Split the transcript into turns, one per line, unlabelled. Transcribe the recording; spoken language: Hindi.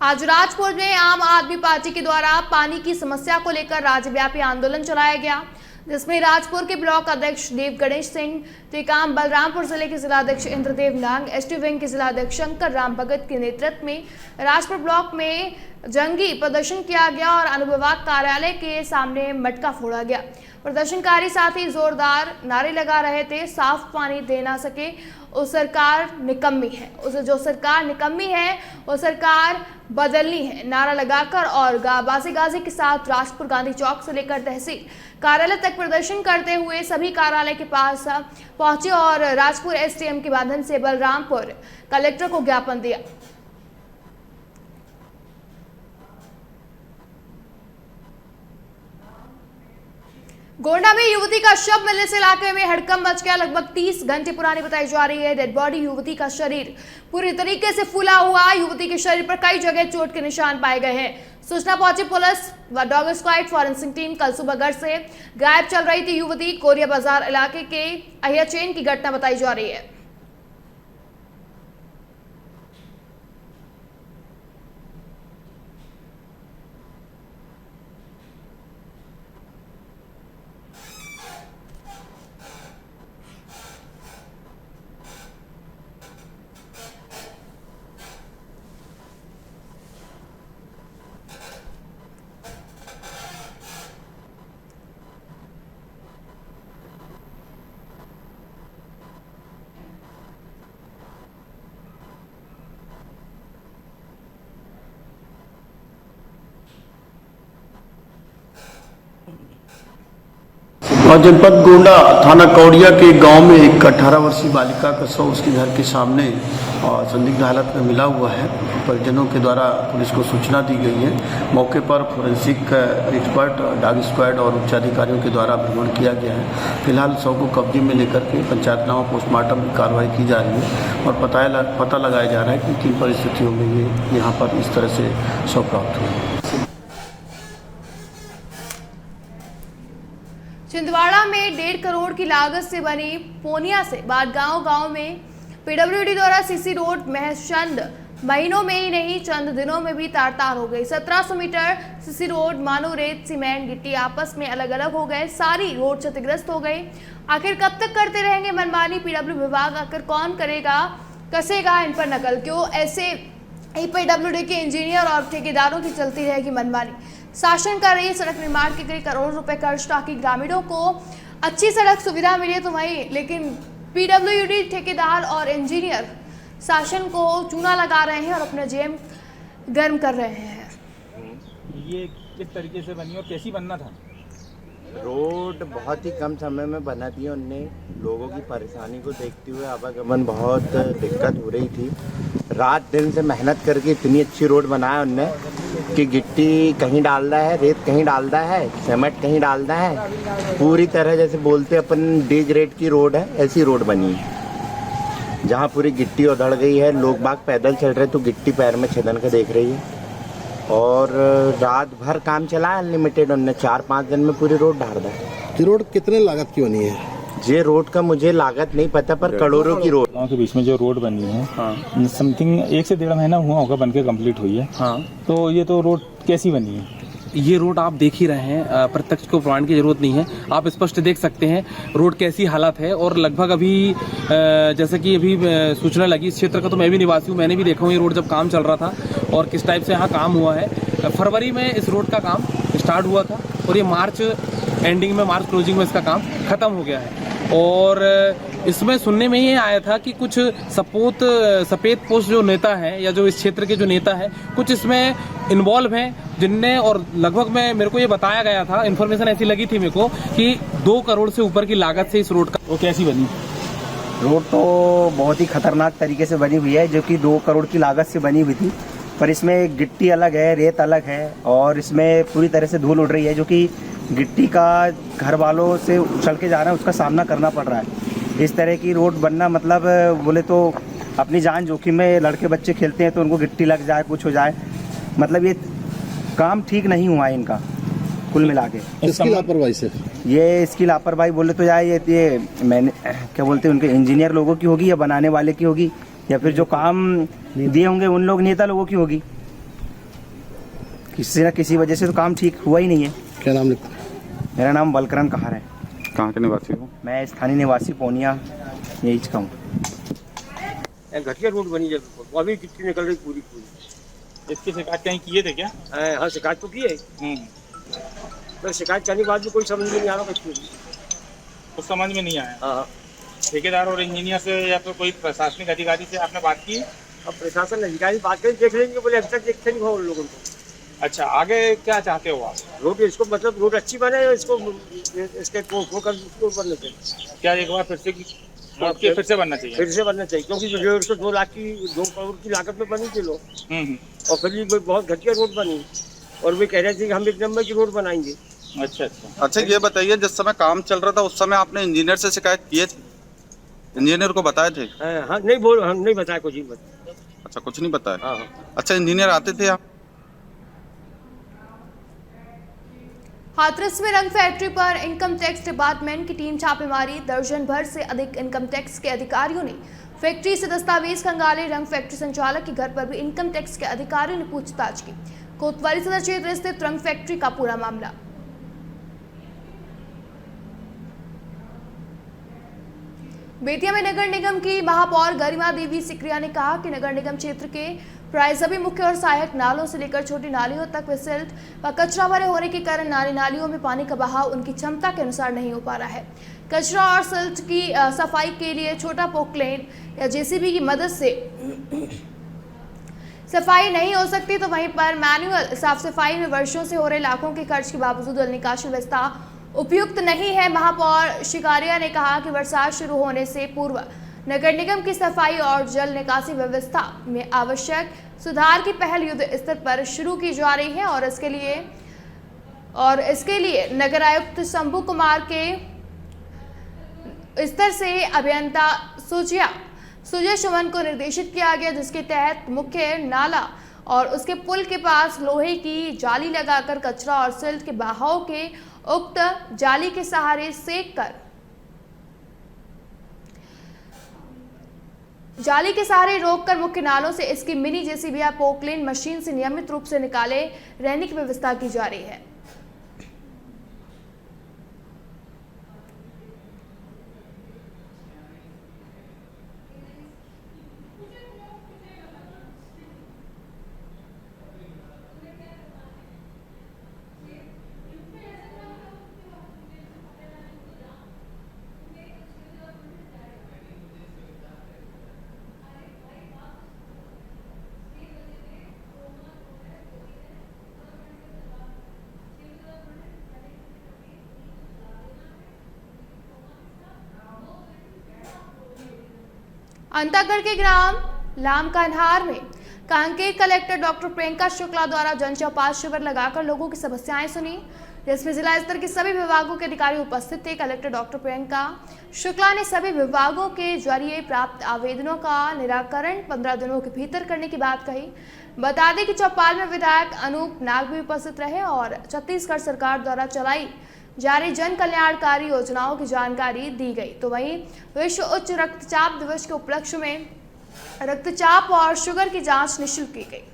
आज राजपुर में आम आदमी पार्टी के द्वारा पानी की समस्या को लेकर राज्यव्यापी आंदोलन चलाया गया, जिसमें राजपुर के ब्लॉक अध्यक्ष देव गणेश सिंह टेकाम, बलरामपुर जिले के जिलाध्यक्ष इंद्रदेव नांग, एसटी विंग के जिलाध्यक्ष शंकर राम भगत के नेतृत्व में राजपुर ब्लॉक में जंगी प्रदर्शन किया गया और अनुविभाग कार्यालय के सामने मटका फोड़ा गया। प्रदर्शनकारी साथ ही जोरदार नारे लगा रहे थे, साफ पानी दे ना सके उस सरकार निकम्मी है, उसे जो सरकार निकम्मी है वो सरकार बदलनी है नारा लगाकर और बाजी गाजी के साथ राजपुर गांधी चौक से लेकर तहसील कार्यालय तक प्रदर्शन करते हुए सभी कार्यालय के पास पहुंचे और राजपुर एसडीएम के माध्यम से बलरामपुर कलेक्टर को ज्ञापन दिया। गोंडा में युवती का शव मिलने से इलाके में हड़कंप मच गया। लगभग 30 घंटे पुरानी बताई जा रही है डेड बॉडी। युवती का शरीर पूरी तरीके से फूला हुआ। युवती के शरीर पर कई जगह चोट के निशान पाए गए हैं। सूचना पहुंची पुलिस व डॉग स्क्वाड फॉरेंसिक टीम कल सुबह घर से गायब चल रही थी। युवती कोरिया बाजार इलाके के अहिया चेन की घटना बताई जा रही है।
और जनपद गोंडा थाना कौड़िया के गांव में एक 18 वर्षीय बालिका का शव उसके घर के सामने और संदिग्ध हालत में मिला हुआ है। परिजनों के द्वारा पुलिस को सूचना दी गई है। मौके पर फोरेंसिक एक्सपर्ट, डॉग स्क्वाड और उच्च अधिकारियों के द्वारा भ्रमण किया गया है। फिलहाल शव को कब्जे में लेकर के पंचायतनामा पोस्टमार्टम की कार्रवाई की जा रही है और पता लगाया जा रहा है कि किन परिस्थितियों में ये यहाँ पर इस तरह से शव प्राप्त हुआ।
छिंदवाड़ा में 1.5 करोड़ की लागत से बनी पोनिया से बाद गांव में पीडब्ल्यूडी द्वारा सीसी रोड महज चंद महीनों में ही नहीं चंद दिनों में भी तार हो गई। 1700 मीटर सीसी रोड मानो रेत, सीमेंट, गिट्टी आपस में अलग अलग हो गए। सारी रोड क्षतिग्रस्त हो गई। आखिर कब तक करते रहेंगे मनमानी पीडब्ल्यू विभाग? आखिर कौन कसेगा इन पर नकल? क्यों ऐसे पीडब्ल्यूडी के इंजीनियर और ठेकेदारों की चलती रहेगी मनमानी? शासन कर रही है सड़क निर्माण के कई करोड़ रुपए खर्च ताकि ग्रामीणों को अच्छी सड़क सुविधा मिले तो वही, लेकिन पीडब्ल्यूडी ठेकेदार और इंजीनियर शासन को चूना लगा रहे हैं और अपना जेब गर्म कर रहे हैं।
ये किस तरीके से बनी और कैसी बनना था?
रोड बहुत ही कम समय में बना दी उनने। लोगों की परेशानी को देखते हुए आवागमन बहुत दिक्कत हो रही थी। रात दिन से मेहनत करके इतनी अच्छी रोड बनाया उनने कि गिट्टी कहीं डाल रहा है, रेत कहीं डाल रहा है, सीमेंट कहीं डाल रहा है। पूरी तरह जैसे बोलते अपन डी ग्रेड की रोड है, ऐसी रोड बनी है। जहाँ पूरी गिट्टी उधड़ गई है, लोग बाग पैदल चल रहे तो गिट्टी पैर में छेदन के देख रही है। और रात भर काम चला है अनलिमिटेड। उनने 4-5 दिन में पूरी रोड ढाल दी।
ये रोड कितने लागत की बनी है?
ये रोड का मुझे लागत नहीं पता, पर करोड़ों की रोड।
गाँव के बीच में जो रोड बनी है, हाँ, समथिंग 1 से 1.5 महीना हुआ होगा बनके कंप्लीट हुई है। हाँ, तो ये तो रोड कैसी बनी है?
ये रोड आप देख ही रहे हैं, प्रत्यक्ष को प्रमाण की जरूरत नहीं है, आप स्पष्ट देख सकते हैं रोड कैसी हालत है। और लगभग अभी जैसे कि अभी सूचना लगी इस क्षेत्र का, तो मैं भी निवासी हूँ, मैंने भी देखा हूँ ये रोड जब काम चल रहा था और किस टाइप से यहाँ काम हुआ है। फरवरी में इस रोड का काम स्टार्ट हुआ था और ये मार्च एंडिंग में, मार्च क्लोजिंग में इसका काम खत्म हो गया है। और इसमें सुनने में ये आया था कि कुछ सफेद पोस्ट जो नेता है या जो इस क्षेत्र के जो नेता है कुछ इसमें इन्वॉल्व हैं, जिनने और लगभग मेरे को ये बताया गया था, इन्फॉर्मेशन ऐसी लगी थी मेरे को कि 2 करोड़ से ऊपर की लागत से इस रोड का।
वो कैसी बनी?
रोड तो बहुत ही खतरनाक तरीके से बनी हुई है, जो कि 2 करोड़ की लागत से बनी हुई थी। पर इसमें गिट्टी अलग है, रेत अलग है और इसमें पूरी तरह से धूल उड़ रही है, जो कि गिट्टी का घर वालों से उछल के जा रहा है, उसका सामना करना पड़ रहा है। इस तरह की रोड बनना मतलब बोले तो अपनी जान जोखिम में लड़के बच्चे खेलते हैं तो उनको गिट्टी लग जाए, कुछ हो जाए, मतलब ये काम ठीक नहीं हुआ है इनका कुल मिला के।
इसकी लापरवाही से
इसकी लापरवाही बोले तो यार ये मैंने क्या बोलते हैं उनके इंजीनियर लोगों की होगी या बनाने वाले की होगी या फिर जो काम दिए होंगे उन लोग नेता लोगों की होगी। किसी न किसी वजह से तो काम ठीक हुआ ही नहीं है।
क्या नाम लिखता है?
मेरा नाम बलकरण कहार है।
कहाँ के निवासी हो?
मैं स्थानीय निवासी पूर्णिया यही का हूँ।
घटिया रोड बनी है, अभी गिट्टी निकल रही पूरी।
इसकी शिकायत कहीं किए थे क्या?
हाँ, शिकायत तो की है, तो शिकायत करने के बाद भी कोई समझ में नहीं आ रहा बच्चों को।
कुछ समझ में नहीं आया।
हाँ,
ठेकेदार और इंजीनियर से या फिर कोई प्रशासनिक अधिकारी से आपने बात की?
अब प्रशासन अधिकारी बात करें, देख लेंगे, बोले अभी तक देखते नहीं हो उन लोगों को।
अच्छा, आगे क्या चाहते हो आप?
रोड इसको मतलब रोड अच्छी बने, इसको इसके को कर उसको बनना चाहिए।
क्या एक बार फिर से बनना चाहिए?
फिर से बनना चाहिए, क्योंकि जो 2 करोड़ की लागत में बनी थी लोग, और फिर भी बहुत घटिया रोड बनी, और वे कह रहे थे कि हम 1 नंबर की रोड बनाएंगे।
अच्छा, ये बताइए, जिस समय काम चल रहा था उस समय आपने इंजीनियर से शिकायत किए थे? इंजीनियर को बताए थे?
हाँ, हम नहीं बताया कुछ ही बताया।
अच्छा, कुछ नहीं बताया।
हाँ।
अच्छा, इंजीनियर आते थे आप?
हाथरस में रंग फैक्ट्री पर इनकम टैक्स डिपार्टमेंट की टीम छापेमारी। दर्जन भर से अधिक इनकम टैक्स के अधिकारियों ने फैक्ट्री से दस्तावेज खंगाले। रंग फैक्ट्री संचालक के घर पर भी इनकम टैक्स के अधिकारियों ने पूछताछ की। कोतवाली सदर क्षेत्र स्थित रंग फैक्ट्री का पूरा मामला। बेतिया में नगर निगम की महापौर गरिमा देवी सिकरिया ने कहा कि नगर निगम क्षेत्र के प्राय सभी मुख्य और सहायक नालों से लेकर छोटी नालियों तक वे सिल्ट व कचरा भरे होने के कारण नालियों में पानी का बहाव उनकी क्षमता के अनुसार नहीं हो पा रहा है। कचरा और सिल्ट की सफाई के लिए छोटा पोकलेन या जेसीबी की मदद से सफाई नहीं हो सकती, तो वहीं पर मैनुअल साफ सफाई में वर्षों से हो रहे लाखों के खर्च के बावजूद जल निकासी व्यवस्था उपयुक्त नहीं है। महापौर शिकारिया ने कहा कि बरसात शुरू होने से पूर्व नगर निगम की सफाई और जल निकासी व्यवस्था में आवश्यक सुधार की पहल युद्ध स्तर पर शुरू की जा रही है, और इसके लिए नगर आयुक्त शंभू कुमार के स्तर से अभियंता सुजय सुमन को निर्देशित किया गया, जिसके तहत मुख्य नाला और उसके पुल के पास लोहे की जाली लगाकर कचरा और सिल्ट के बहाव के उक्त जाली के सहारे रोककर मुख्य नालों से इसकी मिनी जेसीबी या पोकलेन मशीन से नियमित रूप से निकाले रहने की व्यवस्था की जा रही है। अंतागढ़ के ग्राम लामकान्हार में कांकेर कलेक्टर डॉक्टर प्रियंका शुक्ला द्वारा जन चौपाल शिविर लगाकर लोगों की समस्याएं सुनी, जिसमें जिला स्तर के सभी विभागों के अधिकारी उपस्थित थे। कलेक्टर डॉक्टर प्रियंका शुक्ला ने सभी विभागों के जरिए प्राप्त आवेदनों का निराकरण 15 दिनों के भीतर करने की बात कही। बता दें कि चौपाल में विधायक अनूप नाग भी उपस्थित रहे और छत्तीसगढ़ सरकार द्वारा चलाई जा रही जन कल्याणकारी योजनाओं की जानकारी दी गई। तो वहीं विश्व उच्च रक्तचाप दिवस के उपलक्ष्य में रक्तचाप और शुगर की जांच निःशुल्क की गई।